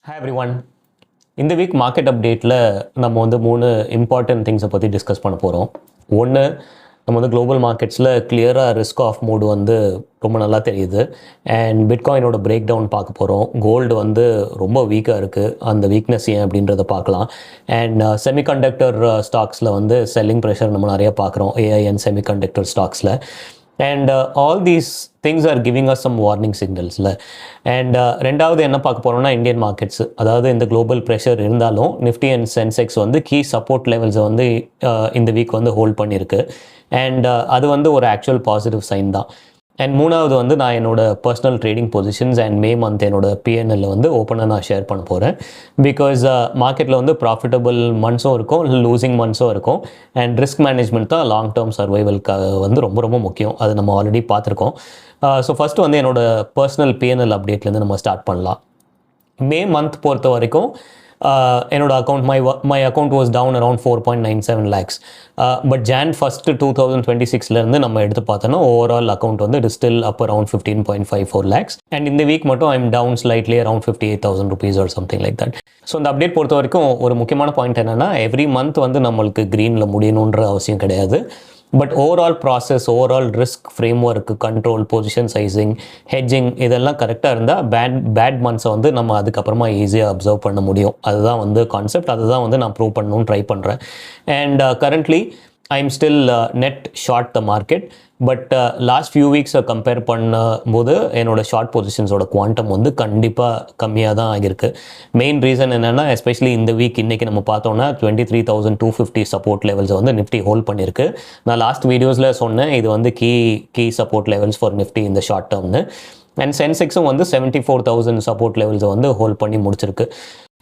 Hi everyone. இந்த week market அப்டேட்டில் நம்ம வந்து 3 இம்பார்ட்டன்ட் திங்ஸை பற்றி டிஸ்கஸ் பண்ண போகிறோம். ஒன்று, நம்ம வந்து குளோபல் மார்க்கெட்ஸில் கிளியராக ரிஸ்க் ஆஃப் மூடு வந்து ரொம்ப நல்லா தெரியுது. அண்ட் பிட்காயினோட பிரேக் டவுன் பார்க்க போகிறோம். கோல்டு வந்து ரொம்ப வீக்காக இருக்குது, அந்த வீக்னஸ் ஏன் அப்படின்றத பார்க்கலாம். அண்ட் செமிகண்டக்டர் ஸ்டாக்ஸில் வந்து செல்லிங் ப்ரெஷர் நம்ம நிறையா பார்க்குறோம், ஏஐ அண்ட் செமிகண்டக்டர் ஸ்டாக்ஸில். And all these things are giving us some warning சிக்னல்ஸில். அண்ட் ரெண்டாவது என்ன பார்க்க போகிறோம்னா இந்தியன் மார்க்கெட்ஸ். அதாவது இந்த குளோபல் ப்ரெஷர் இருந்தாலும் நிஃப்டி அண்ட் சென்செக்ஸ் வந்து கீ சப்போர்ட் லெவல்ஸை வந்து இந்த வீக் வந்து ஹோல்ட் பண்ணியிருக்கு. அண்ட் அது வந்து ஒரு ஆக்சுவல் பாசிட்டிவ் சைன் தான். அண்ட் மூணாவது வந்து நான் என்னோட personal trading positions and May month என்னோட பிஎன்எல்ல வந்து ஓப்பனாக நான் ஷேர் பண்ண போகிறேன். பிகாஸ் மார்க்கெட்டில் வந்து ப்ராஃபிட்டபிள் மந்த்ஸும் இருக்கும், லூசிங் மந்த்ஸும் இருக்கும். அண்ட் ரிஸ்க் மேனேஜ்மெண்ட் தான் லாங் டேர்ம் சர்வைவலுக்காக வந்து ரொம்ப ரொம்ப முக்கியம். அது நம்ம ஆல்ரெடி பார்த்துருக்கோம். ஸோ ஃபஸ்ட்டு வந்து என்னோட பர்சனல் பிஎன்எல் அப்டேட்லேருந்து நம்ம ஸ்டார்ட் பண்ணலாம். மே மந்த் பொறுத்த வரைக்கும் என்னோட account my account was down around 4.97 lakhs. But Jan 1st 2026 நம்ம எடுத்து பார்த்தோன்னா ஓவரால் அக்கௌண்ட் வந்து it is still up around 15.54 lakhs. And இந்த வீக் மட்டும் I'm down slightly around 58,000 rupees or something like that. So இந்த அப்டேட் பொறுத்த வரைக்கும் ஒரு முக்கியமான பாயிண்ட் என்னென்னா, எவ்ரி மந்த் வந்து நம்மளுக்கு க்ரீனில் முடியணுன்ற அவசியம் கிடையாது. But overall process, overall risk frame work, control, position sizing, hedging இதெல்லாம் கரெக்டாக இருந்தால் பேட் மந்த்ஸை வந்து நம்ம அதுக்கப்புறமா ஈஸியாக அப்சர்வ் பண்ண முடியும். அதுதான் வந்து கான்செப்ட். அதுதான் வந்து நான் ப்ரூவ் பண்ணணும்னு ட்ரை பண்ணுறேன். And currently I am still net short the market. But last few வீக்ஸை கம்பேர் பண்ணும்போது என்னோடய ஷார்ட் பொசிஷன்ஸோட குவான்டம் வந்து கண்டிப்பாக கம்மியாக தான் ஆகியிருக்கு. மெயின் ரீசன் என்னென்னா, எஸ்பெஷலி இந்த வீக் இன்றைக்கி நம்ம பார்த்தோன்னா 23,250 சப்போர்ட் லெவல்ஸை வந்து நிஃப்டி ஹோல்ட் பண்ணியிருக்கு. நான் லாஸ்ட் வீடியோஸில் சொன்னேன் இது வந்து key support levels for Nifty இந்த ஷார்ட் டேர்ம்னு. அண்ட் சென்செக்ஸும் வந்து 74,000 சப்போர்ட் லெவல்ஸை வந்து ஹோல்ட் பண்ணி முடிச்சிருக்கு.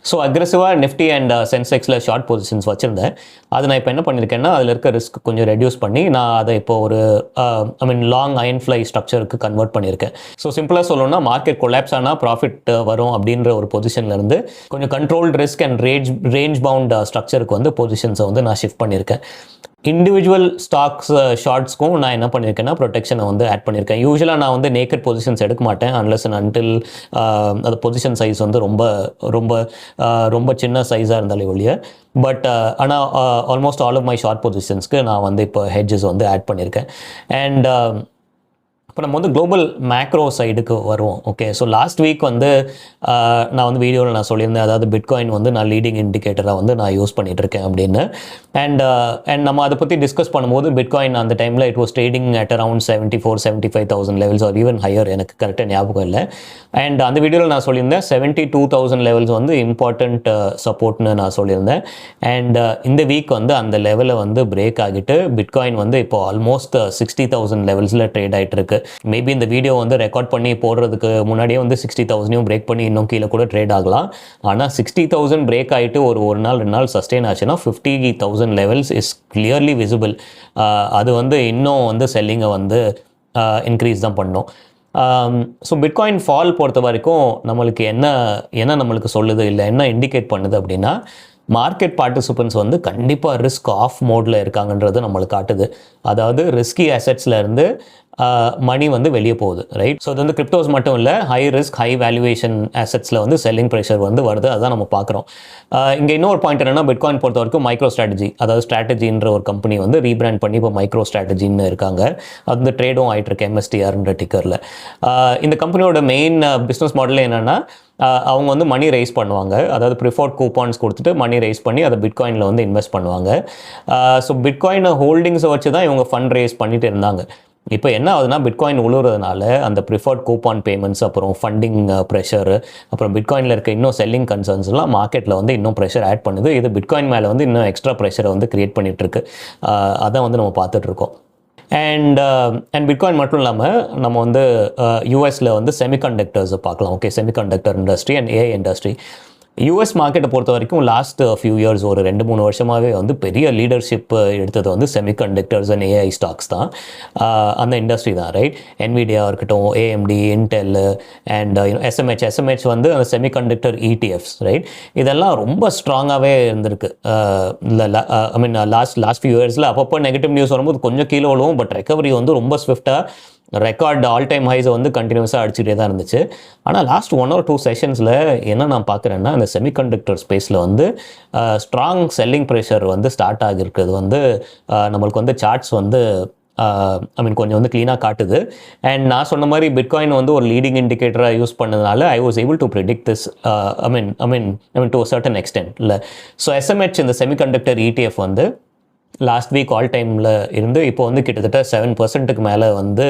ஸோ அக்ரெசிவாக நிஃப்டி அண்ட் சென்செக்ஸில் ஷார்ட் பொசிஷன்ஸ் வச்சுருந்தேன். அது நான் இப்போ என்ன பண்ணியிருக்கேன்னா, அதில் இருக்க ரிஸ்க் கொஞ்சம் ரெடியூஸ் பண்ணி நான் அதை இப்போ ஒரு லாங் அயன் ஃப்ளை ஸ்ட்ரக்சருக்கு கன்வெர்ட் பண்ணியிருக்கேன். ஸோ சிம்பிளாக சொல்லணும்னா, மார்க்கெட் கொலாப்ஸ் ஆனால் ப்ராஃபிட் வரும் அப்படின்ற ஒரு பொசிஷன்லேருந்து கொஞ்சம் controlled risk and range bound ஸ்ட்ரக்சருக்கு வந்து பொசிஷன்ஸை வந்து நான் ஷிஃப்ட் பண்ணியிருக்கேன். இண்டிவிஜுவல் ஸ்டாக்ஸ் ஷார்ட்ஸ்க்கும் நான் என்ன பண்ணியிருக்கேன்னா, ப்ரொடெக்ஷனை வந்து ஆட் பண்ணியிருக்கேன். யூஸ்வலாக நான் வந்து நேக்கட் பொசிஷன்ஸ் எடுக்க மாட்டேன் அன்லெஸ் அண்ட் அன்டில் அது பொசிஷன் சைஸ் வந்து ரொம்ப ரொம்ப ரொம்ப சின்ன சைஸாக இருந்தாலே ஒழிய. பட் ஆனால் almost all of my short பொசிஷன்ஸ்க்கு நான் வந்து இப்போ ஹெட்ஜஸ் வந்து ஆட் பண்ணியிருக்கேன். அண்ட் இப்போ நம்ம வந்து குளோபல் மேக்ரோ சைடுக்கு வருவோம். ஓகே, ஸோ லாஸ்ட் வீக் வந்து நான் வந்து வீடியோவில் நான் சொல்லியிருந்தேன், அதாவது பிட்காயின் வந்து நான் லீடிங் இண்டிகேட்டராக வந்து நான் யூஸ் பண்ணிகிட்ருக்கேன் அப்படின்னு. அண்ட் நம்ம அதை பற்றி டிஸ்கஸ் பண்ணும்போது பிட்காயின் அந்த டைமில் it was trading at around 74,000-75,000 levels R even higher, எனக்கு கரெக்டாக ஞாபகம் இல்லை. அண்ட் அந்த வீடியோவில் நான் சொல்லியிருந்தேன் 72,000 லெவல்ஸ் வந்து இம்பார்ட்டண்ட் சப்போர்ட்னு நான் சொல்லியிருந்தேன். அண்ட் இந்த வீக் வந்து அந்த லெவலை வந்து பிரேக் ஆகிட்டு பிட்காயின் வந்து இப்போ ஆல்மோஸ்ட் 60,000 லெவல்ஸில் ட்ரேட் ஆகிட்டு இருக்கு. மேபி இந்த வீடியோ வந்து ரெக்கார்ட் பண்ணி போடுறதுக்கு முன்னாடியே வந்து 60,000 பிரேக் பண்ணி இன்னும் கீழே கூட ட்ரேட் ஆகலாம். ஆனால் 60,000 பிரேக் ஆகிட்டு ஒரு நாள் 2 நாள் சஸ்டெயின் ஆச்சுன்னா 50,000 லெவல்ஸ் இஸ் கிளியர்லி விசிபிள். அது வந்து இன்னும் வந்து செல்லிங்கை வந்து இன்க்ரீஸ் தான் பண்ணும். ஸோ பிட்காயின் ஃபால் பொறுத்த வரைக்கும் நம்மளுக்கு என்ன நம்மளுக்கு சொல்லுது, இல்லை என்ன இண்டிகேட் பண்ணுது அப்படின்னா, மார்க்கெட் பார்ட்டிசிபென்ட்ஸ் வந்து கண்டிப்பாக ரிஸ்க் ஆஃப் மோடில் இருக்காங்கன்றது நம்மளுக்கு காட்டுது. அதாவது ரிஸ்கி அசெட்ஸ்லேருந்து மணி வந்து வெளியே போகுது, ரைட்? ஸோ இது வந்து கிரிப்டோஸ் மட்டும் இல்லை, ஹை ரிஸ்க் ஹை வேல்யூவேஷன் அசெட்ஸில் வந்து செல்லிங் ப்ரெஷர் வந்து வருது. அதுதான் நம்ம பார்க்குறோம். இங்கே இன்னொரு பாயிண்ட் என்னென்னா, பிட்காயின் பொறுத்த வரைக்கும் மைக்ரோ ஸ்ட்ராட்டஜி, அதாவது ஸ்ட்ராட்டஜின்ற ஒரு கம்பெனி வந்து ரீபிராண்ட் பண்ணி இப்போ மைக்ரோ ஸ்ட்ராட்டஜின்னு இருக்காங்க. அது வந்து ட்ரேடும் ஆகிட்டு இருக்கு MSTRன்ற டிக்கரில். இந்த கம்பெனியோட மெயின் பிஸ்னஸ் மாடல் என்னென்னா, அவங்க வந்து மணி ரைஸ் பண்ணுவாங்க. அதாவது ப்ரிஃபர்ட் கூப்பான்ஸ் கொடுத்துட்டு மணி ரைஸ் பண்ணி அதை பிட்காயினில் வந்து இன்வெஸ்ட் பண்ணுவாங்க. ஸோ பிட்காயின் ஹோல்டிங்ஸை வச்சு தான் இவங்க ஃபண்ட் ரைஸ் பண்ணிட்டு இருந்தாங்க. இப்போ என்ன ஆகுதுன்னா, பிட்காயின் உழுவுறதுனால அந்த ப்ரிஃபர்ட் கூப்பான் பேமெண்ட்ஸ், அப்புறம் ஃபண்டிங் ப்ரெஷர், அப்புறம் பிட்காயினில் இருக்க இன்னும் செல்லிங் கன்சர்ன்ஸ்லாம் மார்க்கெட்டில் வந்து இன்னும் ப்ரெஷர் ஆட் பண்ணுது. இது பிட்காயின் மேலே வந்து இன்னும் எக்ஸ்ட்ரா ப்ரெஷரை வந்து க்ரியேட் பண்ணிகிட்ருக்கு. அதான் வந்து நம்ம பார்த்துட்ருக்கோம். அண்ட் பிட்காயின் மட்டும் இல்லாமல் நம்ம வந்து யூஎஸில் வந்து செமிகண்டக்டர்ஸை பார்க்கலாம். Okay, semiconductor industry and AI industry. US மார்க்கெட்டை பொறுத்த வரைக்கும் லாஸ்ட் ஃபியூ இயர்ஸ் ஒரு 2-3 வருஷமாகவே வந்து பெரிய லீடர்ஷிப் எடுத்தது வந்து செமிகண்டக்டர்ஸ் அண்ட் ஏஐ ஸ்டாக்ஸ் தான். அந்த இண்டஸ்ட்ரி தான், ரைட்? NVIDIA இருக்கட்டும், AMD, Intel அண்ட் SMH வந்து அந்த செமிகண்டக்டர் ETFs, ரைட்? இதெல்லாம் ரொம்ப ஸ்ட்ராங்காகவே இருந்திருக்கு. லாஸ்ட் ஃபியூ இயர்ஸில் அப்பப்போ நெகட்டிவ் நியூஸ் வரும்போது கொஞ்சம் கீழே விழுவும், பட் ரெக்கவரி வந்து ரொம்ப ஸ்விஃப்டாக ரெக்கார்ட் ஆல் டைம் ஹைஸை வந்து கண்டினியூஸாக அடிச்சுட்டே தான் இருந்துச்சு. ஆனால் லாஸ்ட் 1 or 2 செஷன்ஸில் என்ன நான் பார்க்குறேன்னா, இந்த செமிகண்டக்டர் ஸ்பேஸில் வந்து ஸ்ட்ராங் செல்லிங் ப்ரெஷர் வந்து ஸ்டார்ட் ஆகிருக்கிறது வந்து நம்மளுக்கு வந்து சார்ட்ஸ் வந்து கொஞ்சம் வந்து க்ளீனாக காட்டுது. அண்ட் நான் சொன்ன மாதிரி பிட்காயின் வந்து ஒரு லீடிங் இண்டிகேட்டராக யூஸ் பண்ணதுனால I was able to predict this to a certain extent இல்லை. ஸோ எஸ்எம்ஹெச் இந்த செமிகண்டக்டர் ETF வந்து லாஸ்ட் வீக் ஆல் டைமில் இருந்து இப்போ வந்து கிட்டத்தட்ட 7%க்கு மேலே வந்து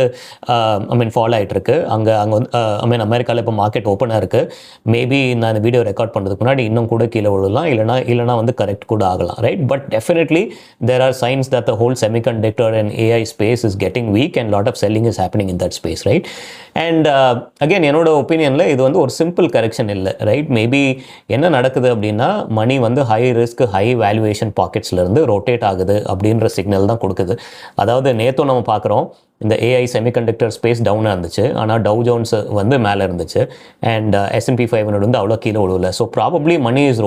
ஃபாலோ ஆகிட்டுருக்கு. அங்கே வந்து அமெரிக்காவில் இப்போ மார்க்கெட் ஓப்பனாக இருக்குது. மேபி நான் இந்த வீடியோ ரெக்கார்ட் பண்ணுறதுக்கு முன்னாடி இன்னும் கூட கீழே விழலாம், இல்லைனா வந்து கரெக்ட் கூட ஆகலாம், right? But definitely there are signs that the whole semiconductor and AI space is getting weak and lot of selling is happening in that space, right? And again என்னோட ஒப்பீனியனில் இது வந்து ஒரு சிம்பிள் கரெக்ஷன் இல்லை, right? Maybe என்ன நடக்குது அப்படின்னா, money வந்து ஹை ரிஸ்க் ஹை வேல்யூவேஷன் பாக்கெட்ஸ்லேருந்து ரொட்டேட் ஆகுது அப்படின்ற சிக்னல் தான் கொடுக்குது. அதாவது நேற்றும் நம்ம பார்க்குறோம், இந்த AI செமிகண்டக்டர் ஸ்பேஸ் டவுனாக இருந்துச்சு, ஆனால் டவ் ஜோன்ஸ் வந்து மேலே இருந்துச்சு. அண்ட் S&P 500 வந்து அவ்வளோ கீழே விழுவில். So probably money is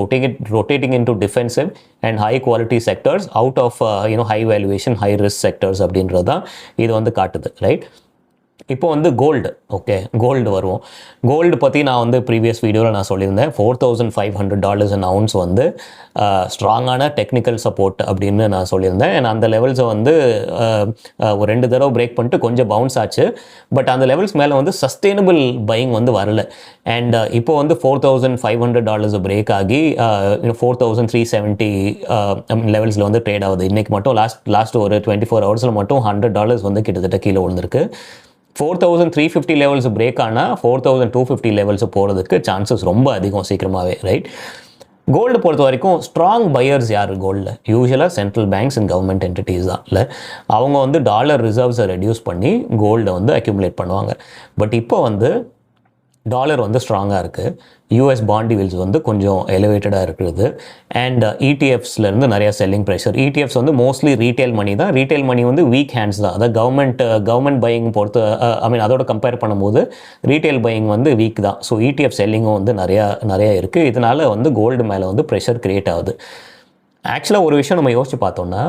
rotating in to defensive and high quality sectors out of high valuation high risk sectors அப்படின்றது தான் இது வந்து காட்டுது, ரைட்? இப்போ வந்து கோல்டு வருவோம். கோல்டு பற்றி நான் வந்து ப்ரீவியஸ் வீடியோவில் நான் சொல்லியிருந்தேன். $4,500 an ounce வந்து ஸ்ட்ராங்கான டெக்னிக்கல் சப்போர்ட் அப்படின்னு நான் சொல்லியிருந்தேன். அண்ட் அந்த லெவல்ஸை வந்து ஒரு 2 தடவை பிரேக் பண்ணிட்டு கொஞ்சம் பவுன்ஸ் ஆச்சு. பட் அந்த லெவல்ஸ் மேலே வந்து சஸ்டெயினபிள் பையிங் வந்து வரல. அண்ட் இப்போ வந்து $4,500 பிரேக் ஆகி 4,370 லெவல்ஸில் வந்து ட்ரேட் ஆகுது. இன்றைக்கி மட்டும் லாஸ்ட் ஒரு 24 ஹவர்ஸில் மட்டும் $100 வந்து கிட்டத்தட்ட கீழே விழுந்திருக்கு. 4,350 லெவல்ஸ் பிரேக் ஆனால் 4,250 லெவல்ஸ் போகிறதுக்கு சான்சஸ் ரொம்ப அதிகம் சீக்கிரமாகவே, ரைட்? கோல்டு பொறுத்த வரைக்கும் ஸ்ட்ராங் பையர்ஸ் யார் கோல்டில்? யூஸ்வலாக central banks and government entities தான். இல்லை, அவங்க வந்து டாலர் ரிசர்வ்ஸை ரெடியூஸ் பண்ணி கோல்டை வந்து அக்யூமுலேட் பண்ணுவாங்க. பட் இப்போ வந்து டாலர் வந்து ஸ்ட்ராங்காக இருக்குது. US பாண்ட் டீல்ஸ் வந்து கொஞ்சம் எலிவேட்டடாக இருக்கிறது. அண்ட் ETFஸ்லேருந்து நிறையா செல்லிங் ப்ரெஷர். ETFs வந்து மோஸ்ட்லி ரீட்டைல் மணி தான். ரீட்டைல் மணி வந்து வீக் ஹேண்ட்ஸ் தான். அதாவது கவர்மெண்ட் பையிங் பொறுத்து அதோட கம்பேர் பண்ணும்போது ரீட்டைல் பையிங் வந்து வீக் தான். ஸோ ETF செல்லிங்கும் வந்து நிறையா இருக்குது. இதனால் வந்து கோல்டு மேலே வந்து ப்ரெஷர் க்ரியேட் ஆகுது. ஆக்சுவலாக ஒரு விஷயம் நம்ம யோசிச்சு பார்த்தோம்னா,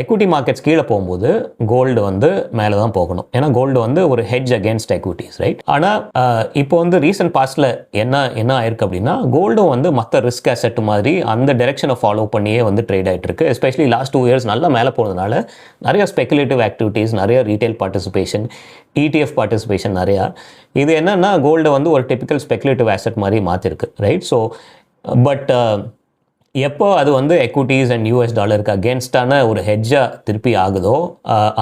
எக்விட்டி மார்க்கெட்ஸ் கீழே போகும்போது கோல்டு வந்து மேலே தான் போகணும். ஏன்னா கோல்டு வந்து ஒரு ஹெட்ஜ் அகேன்ஸ்ட் எக்விட்டிஸ், ரைட்? ஆனால் இப்போ வந்து ரீசெண்ட் பாஸ்டில் என்ன ஆயிருக்கு அப்படின்னா, கோல்டும் வந்து மற்ற ரிஸ்க் அசெட் மாதிரி அந்த டைரெக்ஷனை ஃபாலோ பண்ணியே வந்து ட்ரேட் ஆகிட்டு இருக்கு. எஸ்பெஷலி லாஸ்ட் 2 இயர்ஸ் நல்லா மேலே போனதுனால நிறைய ஸ்பெகுலேட்டிவ் ஆக்டிவிட்டீஸ், நிறைய ரீட்டைல் பார்ட்டிசிபேஷன், ETF பார்ட்டிசிபேஷன் நிறையா. இது என்னென்னா கோல்டை வந்து ஒரு டிபிக்கல் ஸ்பெகுலேட்டிவ் அசெட் மாதிரி மாற்றிருக்கு, ரைட்? ஸோ பட் எப்போ அது வந்து எக்விட்டிஸ் அண்ட் US டாலருக்கு அகேன்ஸ்டான ஒரு ஹெட்ஜாக திருப்பி ஆகுதோ,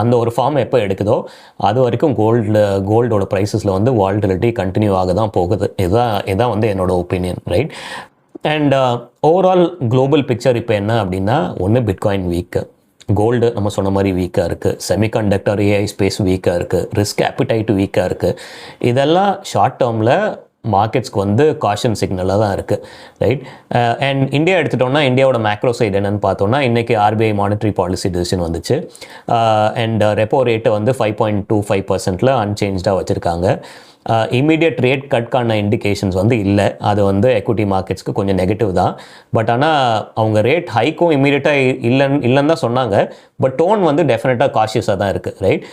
அந்த ஒரு ஃபார்ம் எப்போ எடுக்குதோ அது வரைக்கும் கோல்டோட ப்ரைஸஸில் வந்து வால்டிலிட்டி கண்டினியூ ஆக தான் போகுது. இதுதான் வந்து என்னோட opinion, right? And overall global picture இப்போ என்ன அப்படின்னா, ஒன்று பிட்காயின் வீக்கு, கோல்டு நம்ம சொன்ன மாதிரி வீக்காக இருக்குது, செமிகண்டக்டர் AI ஸ்பேஸ் வீக்காக இருக்குது, ரிஸ்க் ஆப்பிடைட் வீக்காக இருக்குது. இதெல்லாம் ஷார்ட் டேர்மில் மார்க்கெட்ஸ்க்கு வந்து காஷன் சிக்னலாக தான் இருக்குது, ரைட்? அண்ட் இந்தியா எடுத்துட்டோம்னா, இந்தியாவோட மேக்ரோ சைடு என்னென்னு பார்த்தோம்னா, இன்றைக்கி RBI மானிட்டரி பாலிசி டிசிஷன் வந்துச்சு. அண்ட் ரெப்போ ரேட்டை வந்து 5.25% அன்சேஞ்சாக வச்சுருக்காங்க. இமீடியட் ரேட் கட்கான இண்டிகேஷன்ஸ் வந்து இல்லை. அது வந்து எக்விட்டி மார்க்கெட்ஸ்க்கு கொஞ்சம் நெகட்டிவ் தான். பட் ஆனால் அவங்க ரேட் ஹைக்கும் இமீடியட்டாக இல்லைன்னு தான் சொன்னாங்க. பட் டோன் வந்து டெஃபினட்டாக காஷியஸாக தான் இருக்குது, ரைட்?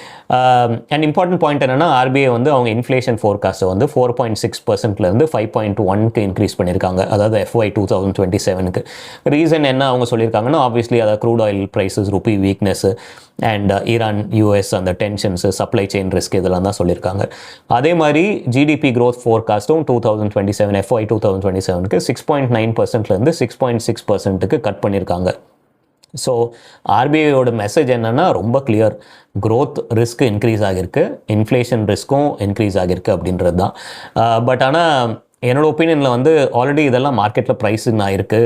அண்ட் இம்பார்ட்டன்ட் பாயிண்ட் என்னென்னா, RBI வந்து அவங்க இன்ஃப்ளேஷன் ஃபோர்காஸ்ட்டை வந்து 4.6%லேருந்து 5.1க்கு இன்க்ரீஸ் பண்ணியிருக்காங்க. அதாவது FY 2027க்கு. ரீசன் என்ன அவங்க சொல்லியிருக்காங்கன்னா, ஆப்வியஸ்லி அதாவது crude oil prices, rupee weakness and Iran US அந்த டென்ஷன்ஸு, சப்ளை செயின் ரிஸ்க் இதெல்லாம் தான் சொல்லியிருக்காங்க. அதே மாதிரி GDP growth ஃபோர்காஸ்ட்டும் 2027 FY 2027க்கு 6.9%லேருந்து 6.6%க்கு கட் பண்ணியிருக்காங்க. ஸோ RBIயோட மெசேஜ் என்னென்னா ரொம்ப கிளியர், க்ரோத் ரிஸ்க் இன்க்ரீஸ் ஆகிருக்கு, இன்ஃப்ளேஷன் ரிஸ்க்கும் இன்க்ரீஸ் ஆகிருக்கு அப்படின்றது தான். பட் ஆனால் என்னோட ஒப்பீனியனில் வந்து ஆல்ரெடி இதெல்லாம் மார்க்கெட்டில் ப்ரைஸிங் ஆகிருக்கு.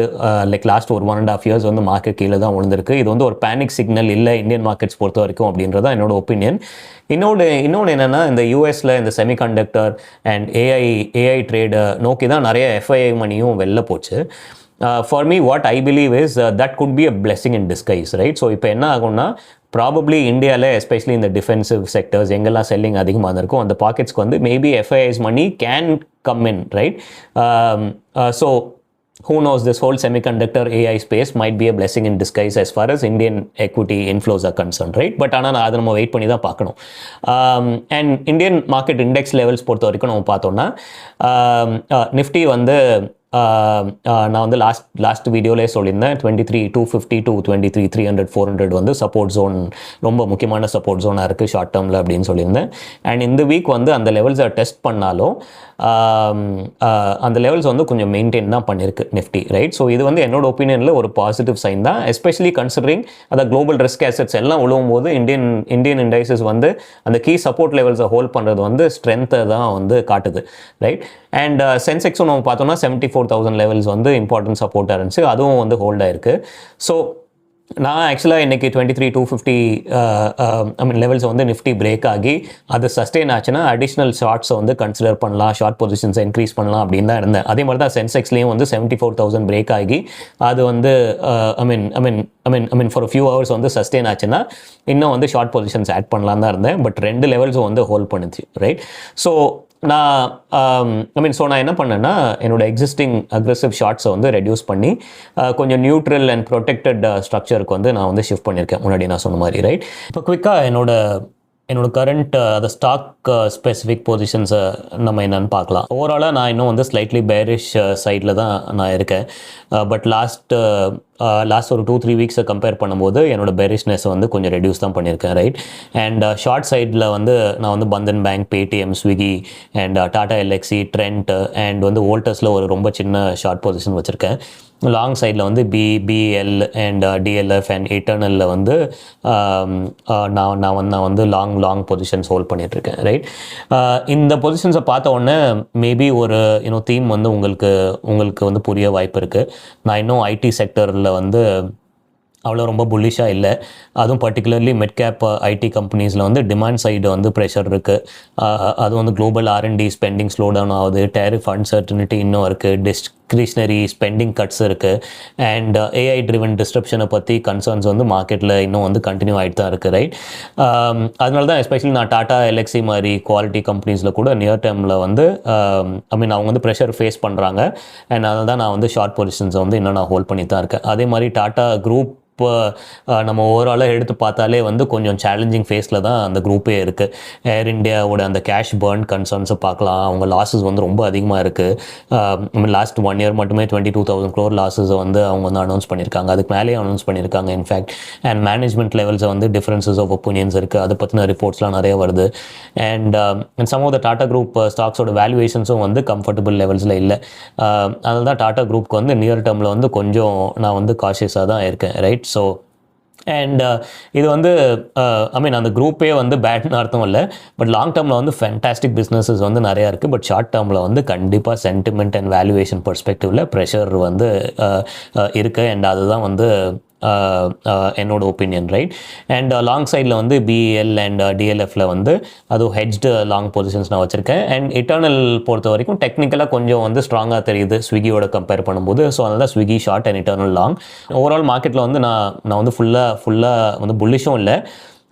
லைக் லாஸ்ட் ஒரு 1.5 years வந்து மார்க்கெட் கீழே தான் விழுந்திருக்கு. இது வந்து ஒரு பேனிக் சிக்னல் இல்லை இந்தியன் மார்க்கெட்ஸ் பொறுத்த வரைக்கும் அப்படின்றது தான் என்னோட ஒப்பீனியன். இன்னொன்று என்னென்னா, இந்த யூஎஸில் இந்த செமிகண்டக்டர் அண்ட் ஏஐ ட்ரேடை நோக்கி தான் நிறைய FII மணியும் வெளில போச்சு. For me, what I believe is that could be a blessing in disguise, right? So இப்போ என்ன ஆகும்னா, ப்ராபப்ளி இந்தியாவில் எஸ்பெஷலி இந்த டிஃபென்சிவ் செக்டர்ஸ் எங்கெல்லாம் செல்லிங் அதிகமாக இருக்கும் அந்த பாக்கெட்ஸ்க்கு வந்து maybe FIIs money can come in, right? So who knows, this whole semiconductor AI space might be a blessing in disguise as far as Indian equity inflows are concerned, right? But ஆனால் அதை நம்ம wait பண்ணி தான் பார்க்கணும். And Indian market index levels பொறுத்த வரைக்கும் நம்ம பார்த்தோம்னா நிஃப்டி வந்து நான் வந்து லாஸ்ட் வீடியோலே சொல்லியிருந்தேன் 23,250 to 23,300 400 வந்து சப்போர்ட் ஜோன், ரொம்ப முக்கியமான சப்போர்ட் ஜோனாக இருக்குது ஷார்ட் டேர்மில் அப்படின்னு சொல்லியிருந்தேன். அண்ட் இந்த வீக் வந்து அந்த லெவல்ஸை டெஸ்ட் பண்ணாலும் அந்த லெவல்ஸ் வந்து கொஞ்சம் மெயின்டைன் தான் பண்ணியிருக்கு நிஃப்டி, ரைட்? ஸோ இது வந்து என்னோட ஒப்பீனியனில் ஒரு பாசிட்டிவ் சைன் தான், எஸ்பெஷலி கன்சிடரிங் அந்த குளோபல் ரிஸ்க் அசெட்ஸ் எல்லாம் உழுவும் போது இந்தியன் இண்டைசஸ் வந்து அந்த கீ சப்போர்ட் லெவல்ஸை ஹோல்ட் பண்ணுறது வந்து ஸ்ட்ரென்த்தை தான் வந்து காட்டுது, ரைட்? அண்ட் சென்செக்ஸும் நம்ம பார்த்தோம்னா 74,000 லெவல்ஸ் வந்து இம்பார்ட்டன்ட் சப்போர்ட்டாக இருந்துச்சு, அதுவும் வந்து ஹோல்ட் ஆயிருக்கு. ஸோ நான் ஆக்சுவலாக இன்றைக்கி 23,250 லெவல்ஸ் வந்து நிஃப்டி பிரேக் ஆகி அது சஸ்டெயின் ஆச்சுன்னா அடிஷ்னல் ஷார்ட்ஸை வந்து கன்சிடர் பண்ணலாம், ஷார்ட் பொசிஷன்ஸை இன்க்ரீஸ் பண்ணலாம் அப்படின்னு தான் இருந்தேன். அதே மாதிரி தான் சென்செக்ஸ்லேயும் வந்து 74,000 பிரேக் ஆகி அது வந்து ஃபார் ஃபியூ ஹவர்ஸ் வந்து சஸ்டெயின் ஆச்சுன்னா இன்னும் வந்து ஷார்ட் பொசிஷன்ஸ் ஆட் பண்ணலாம் தான் இருந்தேன். பட் 2 லெவல்ஸும் வந்து ஹோல்ட் பண்ணுச்சு, ரைட்? ஸோ நான் என்ன பண்ணேன்னா என்னோட எக்ஸிஸ்டிங் அக்ரெசிவ் ஷார்ட்ஸை வந்து ரெடியூஸ் பண்ணி கொஞ்சம் நியூட்ரல் அண்ட் ப்ரொடெக்டட் ஸ்ட்ரக்சருக்கு வந்து நான் வந்து ஷிஃப்ட் பண்ணியிருக்கேன் முன்னாடி நான் சொன்ன மாதிரி, ரைட்? இப்போ குவிக்காக என்னோட கரண்ட் அந்த ஸ்டாக் ஸ்பெசிஃபிக் பொசிஷன்ஸை நம்ம என்னென்னு பார்க்கலாம். ஓவராலாக நான் இன்னும் வந்து ஸ்லைட்லி பேரிஷ் சைடில் தான் நான் இருக்கேன். பட் லாஸ்ட் ஒரு 2-3 வீக்ஸை கம்பேர் பண்ணும்போது என்னோட பெரிஷ்னஸ் வந்து கொஞ்சம் ரெடியூஸ் தான் பண்ணியிருக்கேன், ரைட்? அண்ட் ஷார்ட் சைடில் வந்து நான் வந்து Bandhan bank, Paytm, Swiggy and Tata LXI, trend and வந்து வோல்டர்ஸில் ஒரு ரொம்ப சின்ன ஷார்ட் பொசிஷன் வச்சுருக்கேன். லாங் சைடில் வந்து பிஎல் அண்ட் டிஎல்எஃப் அண்ட் இட்டர்னலில் வந்து நான் வந்து லாங் பொசிஷன்ஸ் ஹோல்ட் பண்ணிகிட்ருக்கேன், ரைட்? இந்த பொசிஷன்ஸை பார்த்த உடனே மேபி ஒரு தீம் வந்து உங்களுக்கு வந்து புரிய வாய்ப்பு இருக்குது. நான் இன்னும் ஐடி செக்டரில் வந்து அவ்வளோ ரொம்ப புல்லிஷாக இல்லை. அதுவும் பர்டிகுலர்லி மிட் கேப் ஐடி கம்பெனிஸில் வந்து டிமாண்ட் சைடு வந்து ப்ரெஷர் இருக்குது. அது வந்து global R&D spending slow down ஆகுது, டேரிஃப் அன்சர்டனிட்டி இன்னும் இருக்குது, டிஸ்க்ரிஷனரி ஸ்பெண்டிங் கட்ஸ் இருக்குது, அண்ட் AI ட்ரிவன் டிஸ்ட்ரப்ஷனை பற்றி கன்சர்ன்ஸ் வந்து மார்க்கெட்டில் இன்னும் வந்து கண்டினியூ ஆகிட்டு தான் இருக்குது, ரைட்? அதனால தான் எஸ்பெஷலி நான் டாடா எல்எக்ஸி மாதிரி குவாலிட்டி கம்பெனிஸில் கூட நியர் டேர்மில் வந்து அவங்க வந்து ப்ரெஷர் ஃபேஸ் பண்ணுறாங்க. அண்ட் அதனால தான் நான் வந்து ஷார்ட் பொசிஷன்ஸை வந்து இன்னும் நான் ஹோல்ட் பண்ணி தான் இருக்கேன். அதே மாதிரி டாடா குரூப் நம்ம ஓவராலாக எடுத்து பார்த்தாலே வந்து கொஞ்சம் சேலஞ்சிங் ஃபேஸில் தான் அந்த குரூப்பே இருக்குது. ஏர் இண்டியாவோட அந்த கேஷ் பர்ன் கன்சர்ன்ஸை பார்க்கலாம். அவங்க லாஸஸ் வந்து ரொம்ப அதிகமாக இருக்குது. லாஸ்ட் 1 இயர் மட்டுமே 22,000 crore லாஸஸை வந்து அவங்க வந்து அனௌன்ஸ் பண்ணியிருக்காங்க. அதுக்கு மேலேயே அனௌன்ஸ் பண்ணியிருக்காங்க இன்ஃபேக்ட். அண்ட் மேனேஜ்மெண்ட் லெவல்ஸை வந்து டிஃப்ரென்சஸ் ஆஃப் ஒப்பீனியன்ஸ் இருக்குது. அதை பற்றின ரிப்போர்ட்ஸ்லாம் நிறைய வருது. And some of the Tata group ஸ்டாக்ஸோட வேல்யூவேஷன்ஸும் வந்து கம்ஃபர்டபுள் லெவல்ஸில் இல்லை. அதனால தான் டாடா குரூப்க்கு வந்து நியர் டேர்மில் வந்து கொஞ்சம் நான் வந்து காஷியஸாக தான் இருக்கேன், ரைட்? ஸோ அண்ட் இது வந்து அந்த குரூப்பே வந்து பேட்னு அர்த்தம் இல்லை. பட் லாங் டேர்மில் வந்து ஃபேண்டாஸ்டிக் பிஸ்னஸஸ் வந்து நிறையா இருக்குது. பட் ஷார்ட் டேர்மில் வந்து கண்டிப்பாக சென்டிமெண்ட் அண்ட் வேல்யூவேஷன் பெர்ஸ்பெக்டிவில் ப்ரெஷர் வந்து இருக்குது. அண்ட் அதுதான் வந்து என்னோட ஒப்பீனியன், ரைட்? அண்ட் லாங் சைடில் வந்து பிஎல் அண்ட் டிஎல்எஃப்ல வந்து அதுவும் ஹெட்ஜ்டு லாங் பொசிஷன்ஸ் நான் வச்சுருக்கேன். அண்ட் இட்டர்னல் பொறுத்த வரைக்கும் டெக்னிக்கலாக கொஞ்சம் வந்து ஸ்ட்ராங்காக தெரியுது ஸ்விக்கியோட கம்பேர் பண்ணும்போது. ஸோ அதனால தான் Swiggy short and eternal long. Overall மார்க்கெட்டில் வந்து நான் வந்து ஃபுல்லாக வந்து புல்லிஷும் இல்லை,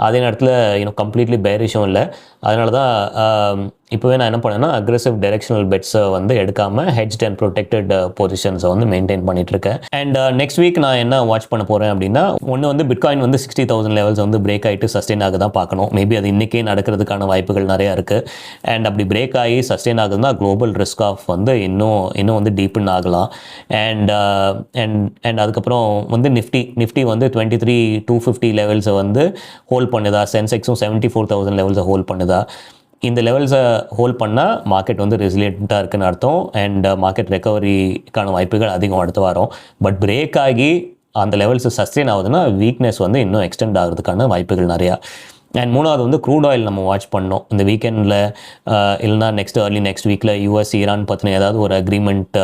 அதே நேரத்தில் கம்ப்ளீட்லி பேரிஷும் இல்லை. அதனால தான் இப்போவே நான் என்ன பண்ணேன்னா அக்ரெசிவ் டைரெக்ஷனல் பெட்ஸை வந்து எடுக்காமல் ஹெட்ஜ்ட் அண்ட் ப்ரொடெக்டட் பொசிஷன்ஸை வந்து மெயின்டைன் பண்ணிகிட்ருக்கேன். அண்ட் நெக்ஸ்ட் வீக் நான் என்ன வாட்ச் பண்ண போகிறேன் அப்படின்னா, ஒன்று வந்து பிட்காயின் வந்து 60,000 லெவல்ஸ் வந்து பிரேக் ஆகிட்டு சஸ்டெயின் ஆக தான் பார்க்கணும். மேபி அது இன்றைக்கே நடக்கிறதுக்கான வாய்ப்புகள் நிறையா இருக்குது. அண்ட் அப்படி பிரேக் ஆகி சஸ்டெயின் ஆகுதுன்னா குளோபல் ரிஸ்க் ஆஃப் வந்து இன்னும் வந்து டீப்பன் ஆகலாம். அண்ட் அதுக்கப்புறம் வந்து நிஃப்டி வந்து 23,250 லெவல்ஸை வந்து ஹோல்ட் பண்ணுதா, சென்செக்ஸும் 74,000 லெவல்ஸை ஹோல்ட் பண்ணுதா. இந்த லெவல்ஸை ஹோல்ட் பண்ணால் மார்க்கெட் வந்து ரெசிலியண்ட்டாக இருக்குன்னு அர்த்தம். அண்ட் மார்க்கெட் ரெக்கவரிக்கான வாய்ப்புகள் அதிகம் அடுத்து வரும். பட் பிரேக் ஆகி அந்த லெவல்ஸை சஸ்டெயின் ஆகுதுன்னா வீக்னஸ் வந்து இன்னும் எக்ஸ்டெண்ட் ஆகிறதுக்கான வாய்ப்புகள் நிறையா. அண்ட் மூணாவது வந்து க்ரூட் ஆயில் நம்ம வாட்ச் பண்ணோம் இந்த வீக்கெண்டில். இல்லைனா ஏர்லி நெக்ஸ்ட் வீக்கில் US ஈரான் பற்றின ஏதாவது ஒரு அக்ரிமெண்ட்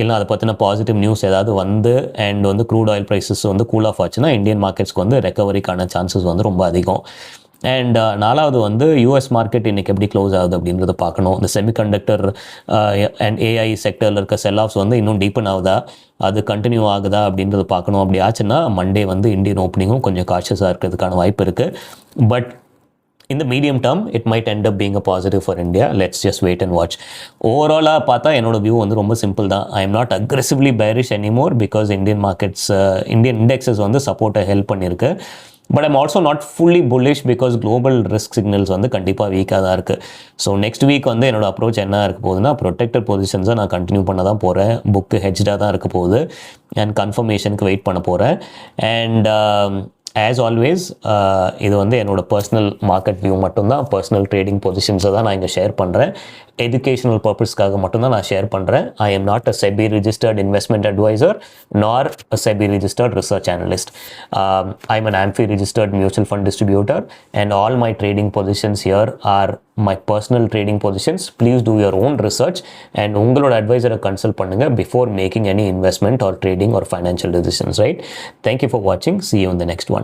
இல்லைனா அதை பற்றின பாசிட்டிவ் நியூஸ் ஏதாவது வந்து அண்ட் வந்து க்ரூட் ஆயில் ப்ரைஸஸ் வந்து கூல் ஆஃப் ஆச்சுன்னா இந்தியன் மார்க்கெட்ஸ்க்கு வந்து ரெக்கவரிக்கான சான்சஸ் வந்து ரொம்ப அதிகம். அண்ட் நாலாவது வந்து US மார்க்கெட் இன்றைக்கி எப்படி க்ளோஸ் ஆகுது அப்படின்றத பார்க்கணும். இந்த செமிகண்டக்டர் அண்ட் AI செக்டரில் இருக்க செல் ஆஃப்ஸ் வந்து இன்னும் டீப்பன் ஆகுதா, அது கண்டினியூ ஆகுதா அப்படின்றத பார்க்கணும். அப்படி ஆச்சுன்னா மண்டே வந்து இந்தியன் ஓப்பனிங்கும் கொஞ்சம் காஷியஸாக இருக்கிறதுக்கான வாய்ப்பு இருக்குது. But in the medium term it might end up being a positive for India. Let's just wait and watch. Overall பார்த்தா என்னோட வியூ வந்து ரொம்ப சிம்பிள் தான். I am not aggressively bearish anymore because Indian markets Indian indexes வந்து சப்போர்ட்டை help பண்ணியிருக்கு. But I'm also not fully bullish because global risk signals வந்து கண்டிப்பாக வீக்காக தான் இருக்குது. ஸோ நெக்ஸ்ட் வீக் வந்து என்னோட அப்ரோச் என்ன இருக்க போகுதுன்னா, ப்ரொடெக்டட் பொசிஷன்ஸை நான் கண்டினியூ பண்ண தான் போகிறேன். புக்கு ஹெட்ஜாக தான் இருக்க போகுது அண்ட் கன்ஃபர்மேஷனுக்கு வெயிட் பண்ண போகிறேன். அண்ட் ஆஸ் ஆல்வேஸ் இது வந்து என்னோட பர்சனல் மார்க்கெட் வியூ மட்டும்தான். பர்சனல் ட்ரேடிங் பொசிஷன்ஸை தான் நான் இங்கே ஷேர் பண்ணுறேன். எஜுகேஷனல் பர்பஸ்க்காக மட்டும்தான் நான் ஷேர் பண்ணுறேன். I am not a SEBI registered investment advisor nor a SEBI registered research analyst. I am an AMFI registered mutual fund distributor and all my trading positions here are my personal trading positions. Please do your own research and உங்களோட advisor consult பண்ணுங்க before making any investment or trading or financial decisions, right? Thank you for watching. See you in the next one.